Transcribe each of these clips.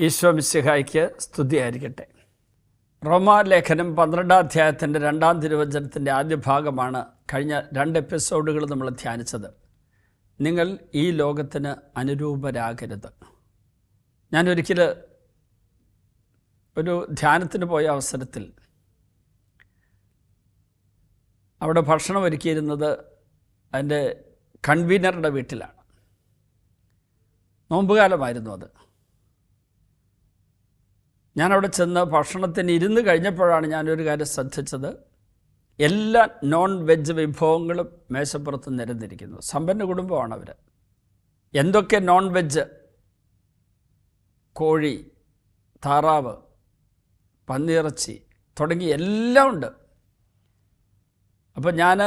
ഈശോ മിശിഹായ്ക്ക് സ്തുതിയായിരിക്കട്ടെ. റോമാലേഖനം 12-ാം അധ്യായത്തിൻ്റെ 2-ാം തിരുവചനത്തിൻ്റെ ആദ്യ ഭാഗമാണ് കഴിഞ്ഞ 2 എപ്പിസോഡുകൾ നമ്മൾ ധ്യാനിച്ചത്. നിങ്ങൾ ഈ ലോകത്തിന് അനുരൂപരാകരുത്. ഞാനൊരിക്കൽ ഒരു ധ്യാനത്തിന് പോയ അവസരത്തിൽ അവിടെ ഭക്ഷണം ഒരുക്കിയിരുന്നത് അതിൻ്റെ കൺവീനറുടെ വീട്ടിലാണ്. നോമ്പുകാലമായിരുന്നു അത്. ഞാനവിടെ ചെന്ന് ഭക്ഷണത്തിന് ഇരുന്ന് കഴിഞ്ഞപ്പോഴാണ് ഞാനൊരു കാര്യം ശ്രദ്ധിച്ചത്. എല്ലാ നോൺ വെജ് വിഭവങ്ങളും മേശപ്പുറത്ത് നിരന്നിരിക്കുന്നു. സമ്പന്ന കുടുംബമാണ് അവർ. എന്തൊക്കെ നോൺ വെജ്, കോഴി, താറാവ്, പന്നിയിറച്ചി തുടങ്ങി എല്ലാം ഉണ്ട്. അപ്പോൾ ഞാൻ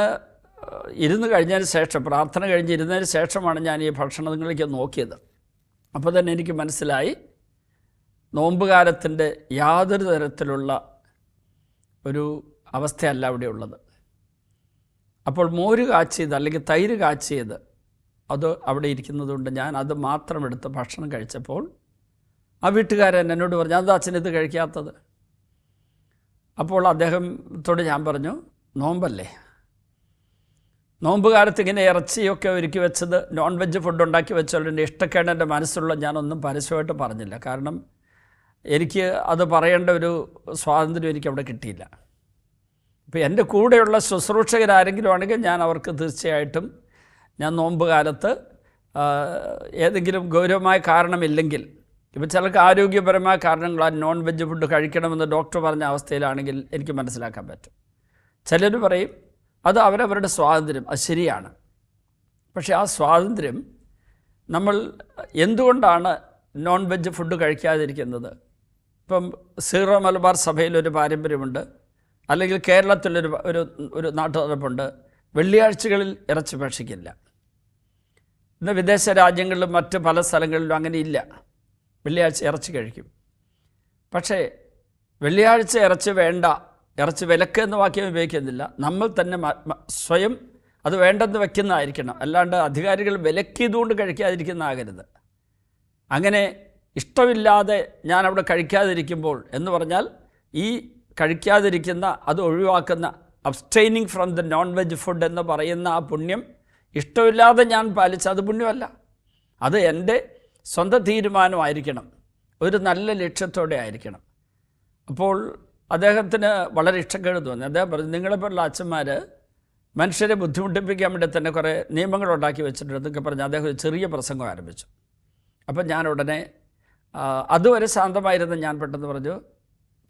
ഇരുന്ന് കഴിഞ്ഞതിന് ശേഷം, പ്രാർത്ഥന കഴിഞ്ഞിരുന്നതിന് ശേഷമാണ് ഞാൻ ഈ ഭക്ഷണങ്ങളിലേക്ക് നോക്കിയത്. അപ്പോൾ തന്നെ എനിക്ക് മനസ്സിലായി നോമ്പുകാലത്തിൻ്റെ യാതൊരു തരത്തിലുള്ള ഒരു അവസ്ഥയല്ല അവിടെ ഉള്ളത്. അപ്പോൾ മോര് കാച്ചിയത് അല്ലെങ്കിൽ തൈര് കാച്ചിയത് അത് അവിടെ ഇരിക്കുന്നതുകൊണ്ട് ഞാൻ അത് മാത്രം എടുത്ത് ഭക്ഷണം കഴിച്ചപ്പോൾ ആ വീട്ടുകാരൻ എന്നോട് പറഞ്ഞു, അത് അച്ഛൻ ഇത് കഴിക്കാത്തത്. അപ്പോൾ അദ്ദേഹത്തോട് ഞാൻ പറഞ്ഞു, നോമ്പല്ലേ, നോമ്പുകാലത്ത് ഇങ്ങനെ ഇറച്ചിയൊക്കെ ഒരുക്കി വെച്ചത്, നോൺ വെജ് ഫുഡ് ഉണ്ടാക്കി വെച്ചാൽ എൻ്റെ ഇഷ്ടക്കേട് എൻ്റെ മനസ്സുള്ള ഞാനൊന്നും പരസ്യമായിട്ട് പറഞ്ഞില്ല. കാരണം എനിക്ക് അത് പറയേണ്ട ഒരു സ്വാതന്ത്ര്യം എനിക്കവിടെ കിട്ടിയില്ല. ഇപ്പോൾ എൻ്റെ കൂടെയുള്ള ശുശ്രൂഷകരാരെങ്കിലും ആണെങ്കിൽ ഞാൻ അവർക്ക് തീർച്ചയായിട്ടും ഞാൻ നോമ്പ് കാലത്ത് ഏതെങ്കിലും ഗൗരവമായ കാരണമില്ലെങ്കിൽ, ഇപ്പോൾ ചിലർക്ക് ആരോഗ്യപരമായ കാരണങ്ങളാൽ നോൺ വെജ് ഫുഡ് കഴിക്കണമെന്ന് ഡോക്ടർ പറഞ്ഞ അവസ്ഥയിലാണെങ്കിൽ എനിക്ക് മനസ്സിലാക്കാൻ പറ്റും. ചിലർ പറയും അത് അവരവരുടെ സ്വാതന്ത്ര്യം, അത് ശരിയാണ്. പക്ഷേ ആ സ്വാതന്ത്ര്യം നമ്മൾ എന്തുകൊണ്ടാണ് നോൺ വെജ് ഫുഡ് കഴിക്കാതിരിക്കുന്നത്? ഇപ്പം സീറോ മലബാർ സഭയിലൊരു പാരമ്പര്യമുണ്ട്, അല്ലെങ്കിൽ കേരളത്തിലൊരു ഒരു നാട്ടുനടപ്പുണ്ട്, വെള്ളിയാഴ്ചകളിൽ ഇറച്ചി ഭക്ഷിക്കില്ല. ഇന്ന് വിദേശ രാജ്യങ്ങളിലും മറ്റ് പല സ്ഥലങ്ങളിലും അങ്ങനെ ഇല്ല, വെള്ളിയാഴ്ച ഇറച്ചി കഴിക്കും. പക്ഷേ വെള്ളിയാഴ്ച ഇറച്ചി വേണ്ട, ഇറച്ചി വിലക്ക് എന്ന വാക്യം ഉപയോഗിക്കുന്നില്ല. നമ്മൾ തന്നെ സ്വയം അത് വേണ്ടെന്ന് വയ്ക്കുന്നതായിരിക്കണം, അല്ലാണ്ട് അധികാരികൾ വിലക്കിയതുകൊണ്ട് കഴിക്കാതിരിക്കുന്നതാകരുത്. അങ്ങനെ ഇഷ്ടമില്ലാതെ ഞാൻ അവിടെ കഴിക്കാതിരിക്കുമ്പോൾ എന്ന് പറഞ്ഞാൽ ഈ കഴിക്കാതിരിക്കുന്ന, അത് ഒഴിവാക്കുന്ന, abstaining from the non veg food എന്ന് പറയുന്ന ആ പുണ്യം ഇഷ്ടമില്ലാതെ ഞാൻ പാലിച്ച അത് പുണ്യമല്ല. അത് എൻ്റെ സ്വന്തം തീരുമാനമായിരിക്കണം, ഒരു നല്ല ലക്ഷ്യത്തോടെ ആയിരിക്കണം. അപ്പോൾ അദ്ദേഹത്തിന് വളരെ ഇഷ്ടക്കേട് തോന്നി. അദ്ദേഹം പറഞ്ഞു, നിങ്ങളെപ്പോലുള്ള അച്ഛന്മാർ മനുഷ്യരെ ബുദ്ധിമുട്ടിപ്പിക്കാൻ വേണ്ടി തന്നെ കുറേ നിയമങ്ങളുണ്ടാക്കി വെച്ചിട്ടുണ്ട് എന്നൊക്കെ പറഞ്ഞ് അദ്ദേഹം ഒരു ചെറിയ പ്രസംഗം ആരംഭിച്ചു. അപ്പം ഞാൻ ഉടനെ, അതുവരെ ശാന്തമായിരുന്ന ഞാൻ പെട്ടെന്ന് പറഞ്ഞു,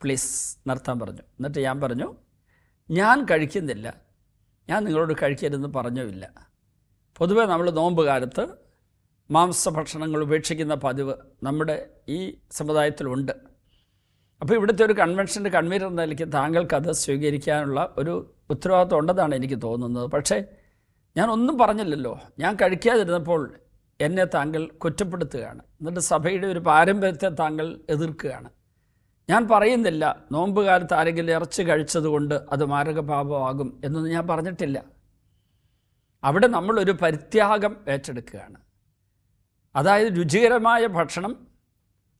പ്ലീസ് നിർത്താൻ പറഞ്ഞു. എന്നിട്ട് ഞാൻ പറഞ്ഞു, ഞാൻ കഴിക്കുന്നില്ല, ഞാൻ നിങ്ങളോട് കഴിക്കരുതെന്ന് പറഞ്ഞുമില്ല. പൊതുവേ നമ്മൾ നോമ്പ് കാലത്ത് മാംസഭക്ഷണങ്ങൾ ഉപേക്ഷിക്കുന്ന പതിവ് നമ്മുടെ ഈ സമുദായത്തിലുണ്ട്. അപ്പോൾ ഇവിടുത്തെ ഒരു കൺവെൻഷൻ്റെ കൺവീനർ എന്ന നിലയ്ക്ക് താങ്കൾക്കത് സ്വീകരിക്കാനുള്ള ഒരു ഉത്തരവാദിത്വം ഉണ്ടെന്നാണ് എനിക്ക് തോന്നുന്നത്. പക്ഷേ ഞാൻ ഒന്നും പറഞ്ഞില്ലല്ലോ. ഞാൻ കഴിക്കാതിരുന്നപ്പോൾ എന്നെ താങ്കൾ കുറ്റപ്പെടുത്തുകയാണ്, എന്നിട്ട് സഭയുടെ ഒരു പാരമ്പര്യത്തെ താങ്കൾ എതിർക്കുകയാണ്. ഞാൻ പറയുന്നില്ല നോമ്പ് കാലത്ത് ആരെങ്കിലും ഇറച്ചി കഴിച്ചതുകൊണ്ട് അത് മാരകപാപമാകും എന്നൊന്നും ഞാൻ പറഞ്ഞിട്ടില്ല. അവിടെ നമ്മളൊരു പരിത്യാഗം ഏറ്റെടുക്കുകയാണ്. അതായത് രുചികരമായ ഭക്ഷണം,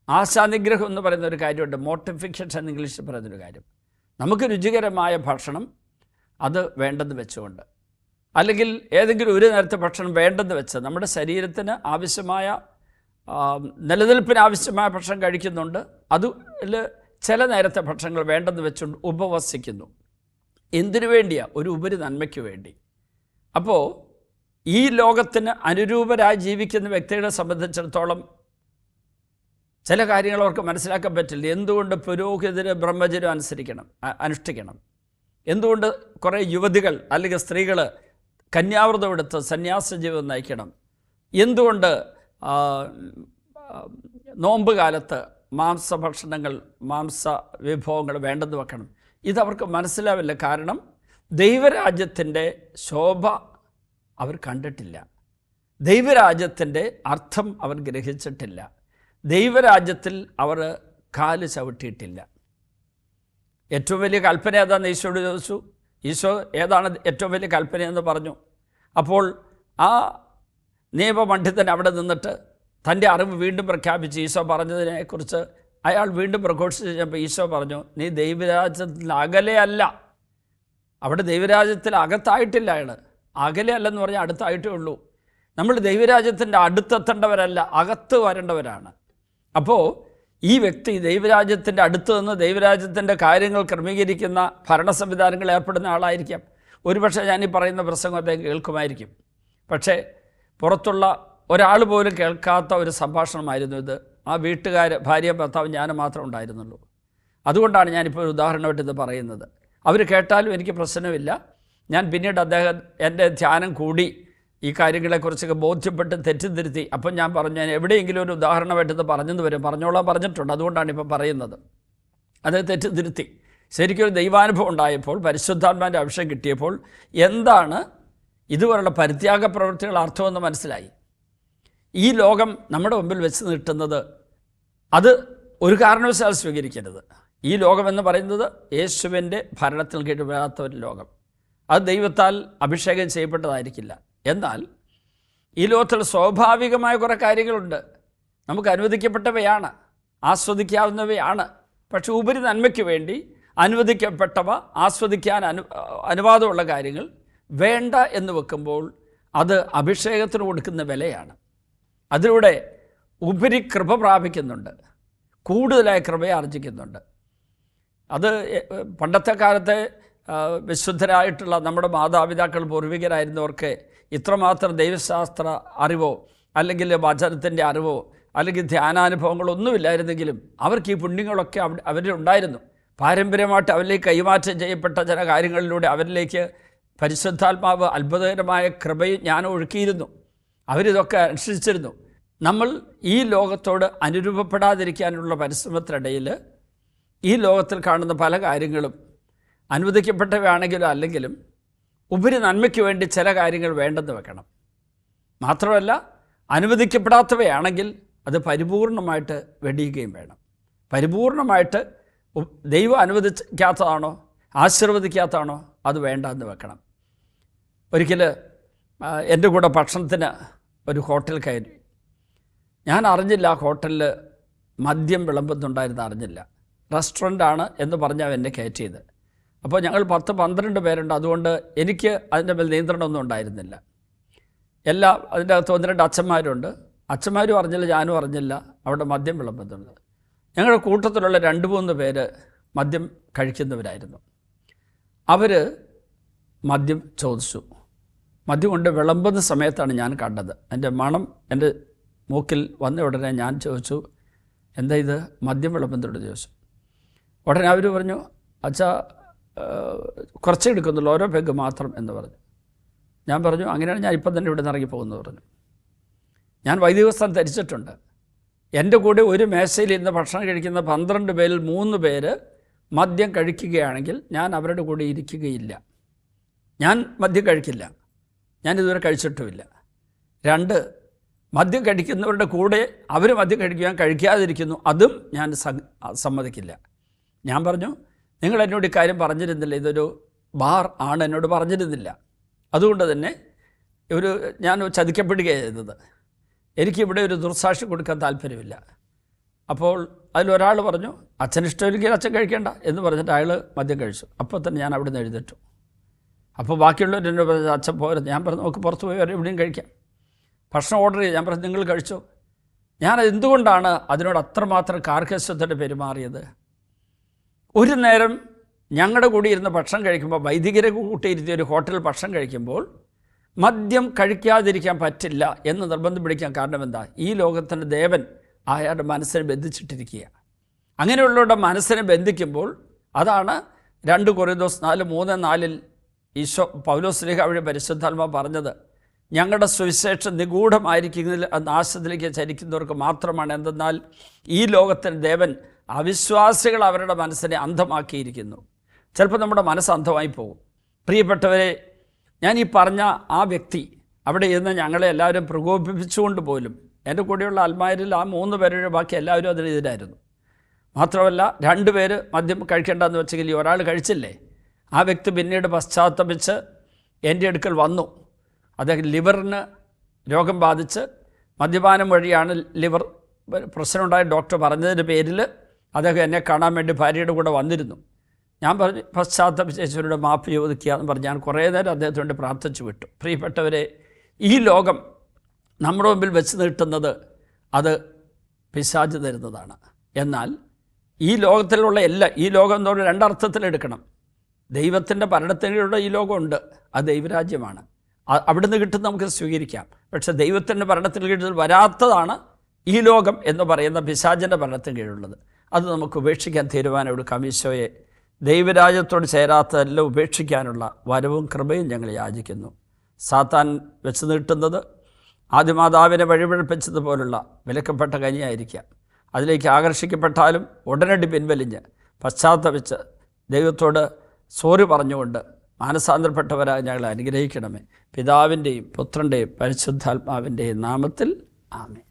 ആശാനിഗ്രഹം എന്ന് പറയുന്ന ഒരു കാര്യമുണ്ട്, മോട്ടിഫിക്കേഷൻ എന്ന് ഇംഗ്ലീഷിൽ പറയുന്നൊരു കാര്യം. നമുക്ക് രുചികരമായ ഭക്ഷണം അത് വേണ്ടെന്ന് വെച്ചുകൊണ്ട്, അല്ലെങ്കിൽ ഏതെങ്കിലും ഒരു നേരത്തെ ഭക്ഷണം വേണ്ടെന്ന് വെച്ച് നമ്മുടെ ശരീരത്തിന് ആവശ്യമായ, നിലനിൽപ്പിന് ആവശ്യമായ ഭക്ഷണം കഴിക്കുന്നുണ്ട്, അതിൽ ചില നേരത്തെ ഭക്ഷണങ്ങൾ വേണ്ടെന്ന് വെച്ചുകൊണ്ട് ഉപവസിക്കുന്നു. എന്തിനു വേണ്ടിയാണ്? ഒരു ഉപരി നന്മയ്ക്ക് വേണ്ടി. അപ്പോൾ ഈ ലോകത്തിന് അനുരൂപരായി ജീവിക്കുന്ന വ്യക്തികളെ സംബന്ധിച്ചിടത്തോളം ചില കാര്യങ്ങൾ അവർക്ക് മനസ്സിലാക്കാൻ പറ്റില്ല. എന്തുകൊണ്ട് പുരോഹിതര് ബ്രഹ്മചര്യം അനുഷ്ഠിക്കണം? എന്തുകൊണ്ട് കുറേ യുവതികൾ അല്ലെങ്കിൽ സ്ത്രീകൾ കന്യാവ്രതം എടുത്ത് സന്യാസ ജീവിതം നയിക്കണം? എന്തുകൊണ്ട് നോമ്പ് കാലത്ത് മാംസഭക്ഷണങ്ങൾ, മാംസ വിഭവങ്ങൾ വേണ്ടെന്ന് വെക്കണം? ഇതവർക്ക് മനസ്സിലാവില്ല. കാരണം ദൈവരാജ്യത്തിൻ്റെ ശോഭ അവർ കണ്ടിട്ടില്ല, ദൈവരാജ്യത്തിൻ്റെ അർത്ഥം അവർ ഗ്രഹിച്ചിട്ടില്ല, ദൈവരാജ്യത്തിൽ അവർ കാല് ചവിട്ടിയിട്ടില്ല. ഏറ്റവും വലിയ കൽപ്പന ഏതാണെന്ന് ഈശോയോട് ചോദിച്ചു. ഈശോ ഏതാണ് ഏറ്റവും വലിയ കൽപ്പനയെന്ന് പറഞ്ഞു. അപ്പോൾ ആ നിയമപണ്ഡിതൻ അവിടെ നിന്നിട്ട് തൻ്റെ അറിവ് വീണ്ടും പ്രഖ്യാപിച്ച് ഈശോ പറഞ്ഞതിനെക്കുറിച്ച് അയാൾ വീണ്ടും പ്രഘോഷിച്ച് കഴിഞ്ഞപ്പോൾ ഈശോ പറഞ്ഞു, നീ ദൈവരാജ്യത്തിൽ അകലെയല്ല. അവിടെ ദൈവരാജ്യത്തിൽ അകത്തായിട്ടില്ല. അയാൾ അകലെ അല്ലെന്ന് പറഞ്ഞാൽ അടുത്തായിട്ടേ ഉള്ളൂ. നമ്മൾ ദൈവരാജ്യത്തിൻ്റെ അടുത്തെത്തേണ്ടവരല്ല, അകത്ത് വരേണ്ടവരാണ്. അപ്പോൾ ഈ വ്യക്തി ദൈവരാജ്യത്തിൻ്റെ അടുത്ത് നിന്ന് ദൈവരാജ്യത്തിൻ്റെ കാര്യങ്ങൾ ക്രമീകരിക്കുന്ന ഭരണ സംവിധാനങ്ങൾ ഏർപ്പെടുന്ന ആളായിരിക്കാം. ഒരുപക്ഷെ ഞാനീ പറയുന്ന പ്രസംഗം അദ്ദേഹം കേൾക്കുമായിരിക്കും. പക്ഷേ പുറത്തുള്ള ഒരാൾ പോലും കേൾക്കാത്ത ഒരു സംഭാഷണമായിരുന്നു ഇത്. ആ വീട്ടുകാർ, ഭാര്യ, ഭർത്താവ്, ഞാൻ മാത്രം ഉണ്ടായിരുന്നുള്ളൂ. അതുകൊണ്ടാണ് ഞാനിപ്പോൾ ഒരു ഉദാഹരണമായിട്ട് ഇത് പറയുന്നത്. അവർ കേട്ടാലും എനിക്ക് പ്രശ്നമില്ല. ഞാൻ പിന്നീട് അദ്ദേഹം എൻ്റെ ധ്യാനം കൂടി ഈ കാര്യങ്ങളെക്കുറിച്ചൊക്കെ ബോധ്യപ്പെട്ട് തെറ്റിദ്ധരുത്തി. അപ്പം ഞാൻ പറഞ്ഞു, ഞാൻ എവിടെയെങ്കിലും ഒരു ഉദാഹരണമായിട്ട് ഇത് പറഞ്ഞെന്ന് വരും, പറഞ്ഞിട്ടുണ്ട്. അതുകൊണ്ടാണ് ഇപ്പം പറയുന്നത്. അത് തെറ്റിദ്ധരുത്തി. ശരിക്കൊരു ദൈവാനുഭവം ഉണ്ടായപ്പോൾ, പരിശുദ്ധാത്മാവിൻ്റെ അഭിഷേകം കിട്ടിയപ്പോൾ എന്താണ് ഇതുപോലുള്ള പരിത്യാഗ പ്രവൃത്തികൾ അർത്ഥമെന്ന് മനസ്സിലായി. ഈ ലോകം നമ്മുടെ മുമ്പിൽ വെച്ച് നീട്ടുന്നത് അത് ഒരു കാരണവശാൽ സ്വീകരിക്കരുത്. ഈ ലോകമെന്ന് പറയുന്നത് യേശുവിൻ്റെ ഭരണത്തിൽ കീഴിൽ വരാത്ത ഒരു ലോകം. അത് ദൈവത്താൽ അഭിഷേകം ചെയ്യപ്പെട്ടതായിരിക്കില്ല. എന്നാൽ ഈ ലോകത്തിൽ സ്വാഭാവികമായ കുറേ കാര്യങ്ങളുണ്ട്. നമുക്ക് അനുവദിക്കപ്പെട്ടവയാണ്, ആസ്വദിക്കാവുന്നവയാണ്. പക്ഷെ ഉപരി നന്മയ്ക്ക് വേണ്ടി അനുവദിക്കപ്പെട്ടവ ആസ്വദിക്കാൻ അനുവാദമുള്ള കാര്യങ്ങൾ വേണ്ട എന്ന് വെക്കുമ്പോൾ അത് അഭിഷേകത്തിന് കൊടുക്കുന്ന വിലയാണ്. അതിലൂടെ ഉപരി കൃപ പ്രാപിക്കുന്നുണ്ട്, കൂടുതലായ കൃപയെ ആർജിക്കുന്നുണ്ട്. അത് പണ്ടത്തെ കാലത്തെ വിശുദ്ധരായിട്ടുള്ള നമ്മുടെ മാതാപിതാക്കൾ, പൂർവികരായിരുന്നവർക്ക് ഇത്രമാത്രം ദൈവശാസ്ത്ര അറിവോ അല്ലെങ്കിൽ വചനത്തിൻ്റെ അറിവോ അല്ലെങ്കിൽ ധ്യാനാനുഭവങ്ങളൊന്നുമില്ലായിരുന്നെങ്കിലും അവർക്ക് ഈ പുണ്യങ്ങളൊക്കെ അവരിലുണ്ടായിരുന്നു. പാരമ്പര്യമായിട്ട് അവരിലേക്ക് കൈമാറ്റം ചെയ്യപ്പെട്ട ചില കാര്യങ്ങളിലൂടെ അവരിലേക്ക് പരിശുദ്ധാത്മാവ് അത്ഭുതകരമായ കൃപയും ജ്ഞാനം ഒഴുക്കിയിരുന്നു. അവരിതൊക്കെ അനുസരിച്ചിരുന്നു. നമ്മൾ ഈ ലോകത്തോട് അനുരൂപപ്പെടാതിരിക്കാനുള്ള പരിശ്രമത്തിനിടയിൽ ഈ ലോകത്തിൽ കാണുന്ന പല കാര്യങ്ങളും അനുവദിക്കപ്പെട്ടവയാണെങ്കിലും അല്ലെങ്കിലും ഉപരി നന്മയ്ക്ക് വേണ്ടി ചില കാര്യങ്ങൾ വേണ്ടെന്ന് വെക്കണം. മാത്രമല്ല, അനുവദിക്കപ്പെടാത്തവയാണെങ്കിൽ അത് പരിപൂർണമായിട്ട് വെടിയുകയും വേണം. പരിപൂർണമായിട്ട് ദൈവം അനുവദിക്കാത്തതാണോ ആശീർവദിക്കാത്തതാണോ അത് വേണ്ടെന്ന് വെക്കണം. ഒരിക്കൽ എൻ്റെ കൂടെ ഭക്ഷണത്തിന് ഒരു ഹോട്ടൽ കയറി. ഞാൻ അറിഞ്ഞില്ല ആ ഹോട്ടലിൽ മദ്യം വിളമ്പുന്നുണ്ടായിരുന്നു, അറിഞ്ഞില്ല. റെസ്റ്റോറൻ്റാണ് എന്ന് പറഞ്ഞാൽ എന്നെ കയറ്റിയത്. അപ്പോൾ ഞങ്ങൾ 10-12 പേരുണ്ട്. അതുകൊണ്ട് എനിക്ക് അതിൻ്റെ മേൽ നിയന്ത്രണമൊന്നും ഉണ്ടായിരുന്നില്ല. അതിൻ്റെ അകത്ത് 1-2 അച്ഛന്മാരുണ്ട്. അച്ഛന്മാരും അറിഞ്ഞില്ല, ഞാനും അറിഞ്ഞില്ല അവിടെ മദ്യം വിളമ്പുന്നുണ്ട്. ഞങ്ങളുടെ കൂട്ടത്തിലുള്ള 2-3 പേര് മദ്യം കഴിക്കുന്നവരായിരുന്നു. അവർ മദ്യം ചോദിച്ചു. മദ്യം കൊണ്ട് വിളമ്പുന്ന സമയത്താണ് ഞാൻ കണ്ടത്. എൻ്റെ മണം എൻ്റെ മൂക്കിൽ വന്ന ഉടനെ ഞാൻ ചോദിച്ചു, എന്താ ഇത് മദ്യം വിളമ്പുന്നുണ്ട് ചോദിച്ചു. ഉടനെ അവർ പറഞ്ഞു, അച്ഛാ കുറച്ചേ എടുക്കുന്നുള്ളൂ, ഓരോ പെഗ് മാത്രം എന്ന് പറഞ്ഞു. ഞാൻ പറഞ്ഞു, അങ്ങനെയാണ് ഞാൻ ഇപ്പം തന്നെ ഇവിടെ നിന്ന് ഇറങ്ങിപ്പോകുമെന്ന് പറഞ്ഞു. ഞാൻ വൈദിക വസ്ത്രം ധരിച്ചിട്ടുണ്ട്. എൻ്റെ കൂടെ ഒരു മേശയിൽ ഇന്ന് ഭക്ഷണം കഴിക്കുന്ന 12 പേരിൽ 3 പേര് മദ്യം കഴിക്കുകയാണെങ്കിൽ ഞാൻ അവരുടെ കൂടെ ഇരിക്കുകയില്ല. ഞാൻ മദ്യം കഴിക്കില്ല, ഞാനിതുവരെ കഴിച്ചിട്ടുമില്ല. 2, മദ്യം കഴിക്കുന്നവരുടെ കൂടെ അവർ മദ്യം കഴിക്കാൻ കഴിക്കാതിരിക്കുന്നു, അതും ഞാൻ സമ്മതിക്കില്ല. ഞാൻ പറഞ്ഞു, നിങ്ങൾ എന്നോട് ഇക്കാര്യം പറഞ്ഞിരുന്നില്ല, ഇതൊരു ബാർ ആണ്, എന്നോട് പറഞ്ഞിരുന്നില്ല. അതുകൊണ്ട് തന്നെ ഞാൻ ചതിക്കപ്പെടുകയാണ് ചെയ്തത്. എനിക്കിവിടെ ഒരു ദുർസാക്ഷി കൊടുക്കാൻ താല്പര്യമില്ല. അപ്പോൾ അതിലൊരാൾ പറഞ്ഞു, അച്ഛൻ ഇഷ്ടമില്ലെങ്കിൽ അച്ഛൻ കഴിക്കേണ്ട എന്ന് പറഞ്ഞിട്ട് അയാൾ മദ്യം കഴിച്ചു. അപ്പോൾ തന്നെ ഞാൻ അവിടെ നിന്ന് എഴുന്നേറ്റു. അപ്പോൾ ബാക്കിയുള്ളവർ എന്നോട് പറഞ്ഞു, അച്ഛൻ പോരുത്. ഞാൻ പറഞ്ഞു, നമുക്ക് പുറത്ത് പോയി എവിടെയും കഴിക്കാം. ഭക്ഷണം ഓർഡർ ചെയ്ത് ഞാൻ പറഞ്ഞു, നിങ്ങൾ കഴിച്ചോ. ഞാനത് എന്തുകൊണ്ടാണ് അതിനോട് അത്രമാത്രം കാർക്കശ്യത്തോടെ പെരുമാറിയത്? ഒരു നേരം ഞങ്ങളുടെ കൂടി ഇരുന്ന് ഭക്ഷണം കഴിക്കുമ്പോൾ, വൈദികരെ കൂട്ടിയിരുത്തി ഒരു ഹോട്ടലിൽ ഭക്ഷണം കഴിക്കുമ്പോൾ മദ്യം കഴിക്കാതിരിക്കാൻ പറ്റില്ല എന്ന് നിർബന്ധം പിടിക്കാൻ കാരണം എന്താ? ഈ ലോകത്തിൻ്റെ ദേവൻ അയാളുടെ മനസ്സിനെ ബന്ധിച്ചിട്ടിരിക്കുക. അങ്ങനെയുള്ളവരുടെ മനസ്സിനെ ബന്ധിക്കുമ്പോൾ അതാണ് 2 കൊരിന്തോസ് 4:3-4 ഈശോ പൗലോസ്ലീഹ വഴി പരിശുദ്ധാത്മാവ് പറഞ്ഞത്, ഞങ്ങളുടെ സുവിശേഷം നിഗൂഢമായിരിക്കുന്നതിൽ നാശത്തിലേക്ക് ചരിക്കുന്നവർക്ക് മാത്രമാണ്. എന്തെന്നാൽ ഈ ലോകത്തിൻ്റെ ദേവൻ അവിശ്വാസികൾ അവരുടെ മനസ്സിനെ അന്ധമാക്കിയിരിക്കുന്നു. ചിലപ്പോൾ നമ്മുടെ മനസ്സ് അന്ധമായി പോകും. പ്രിയപ്പെട്ടവരെ, ഞാൻ ഈ പറഞ്ഞ ആ വ്യക്തി അവിടെ ഇരുന്ന് ഞങ്ങളെ എല്ലാവരും പ്രകോപിപ്പിച്ചുകൊണ്ട് പോലും, എൻ്റെ കൂടെയുള്ള അൽമാരിൽ ആ 3 പേരുടെ ബാക്കി എല്ലാവരും അതിനെതിരായിരുന്നു. മാത്രമല്ല 2 പേര് മദ്യം കഴിക്കേണ്ടെന്ന് വെച്ചെങ്കിൽ ഒരാൾ കഴിച്ചില്ലേ. ആ വ്യക്തി പിന്നീട് പശ്ചാത്തപിച്ച് എൻ്റെ അടുക്കൽ വന്നു. അദ്ദേഹം ലിവറിന് രോഗം ബാധിച്ച് മദ്യപാനം വഴിയാണ് ലിവർ പ്രശ്നമുണ്ടായ ഡോക്ടർ പറഞ്ഞതിൻ്റെ പേരിൽ അദ്ദേഹം എന്നെ കാണാൻ വേണ്ടി ഭാര്യയുടെ കൂടെ വന്നിരുന്നു. ഞാൻ പറഞ്ഞു പശ്ചാത്തപിച്ചവരുടെ മാപ്പ് ചോദിക്കുക എന്ന് പറഞ്ഞ് ഞാൻ കുറേ നേരം അദ്ദേഹത്തിന് വേണ്ടി പ്രാർത്ഥിച്ചു വിട്ടു. പ്രിയപ്പെട്ടവരെ, ഈ ലോകം നമ്മുടെ മുമ്പിൽ വെച്ച് നീട്ടുന്നത് അത് പിശാച് തരുന്നതാണ്. എന്നാൽ ഈ ലോകത്തിലുള്ള ഈ ലോകം എന്ന് പറഞ്ഞാൽ രണ്ടർത്ഥത്തിലെടുക്കണം. ദൈവത്തിൻ്റെ ഭരണത്തിലൂടെ ഈ ലോകമുണ്ട്, അത് ദൈവരാജ്യമാണ്. അവിടുന്ന് കിട്ടുന്ന നമുക്ക് സ്വീകരിക്കാം. പക്ഷേ ദൈവത്തിൻ്റെ ഭരണത്തിന് കീഴിൽ വരാത്തതാണ് ഈ ലോകം എന്ന് പറയുന്ന പിശാചിൻ്റെ ഭരണത്തിന് കീഴിലുള്ളത്. അത് നമുക്ക് ഉപേക്ഷിക്കാൻ തീരുമാനമെടുക്കാം. ഈശോയെ, ദൈവരാജ്യത്തോട് ചേരാത്തതെല്ലാം ഉപേക്ഷിക്കാനുള്ള വരവും കൃപയും ഞങ്ങൾ യാചിക്കുന്നു. സാത്താൻ വെച്ച് നീട്ടുന്നത് ആദിമാതാവിനെ വഴിപിഴപ്പിച്ചതുപോലുള്ള വിലക്കപ്പെട്ട കനിയായിരിക്കാം. അതിലേക്ക് ആകർഷിക്കപ്പെട്ടാലും ഉടനടി പിൻവലിഞ്ഞ് പശ്ചാത്തപിച്ച് ദൈവത്തോട് സോറി പറഞ്ഞുകൊണ്ട് മാനസാന്തരപ്പെട്ടവരായി ഞങ്ങളെ അനുഗ്രഹിക്കണമേ. പിതാവിൻ്റെയും പുത്രൻ്റെയും പരിശുദ്ധാത്മാവിൻ്റെയും നാമത്തിൽ ആമേൻ.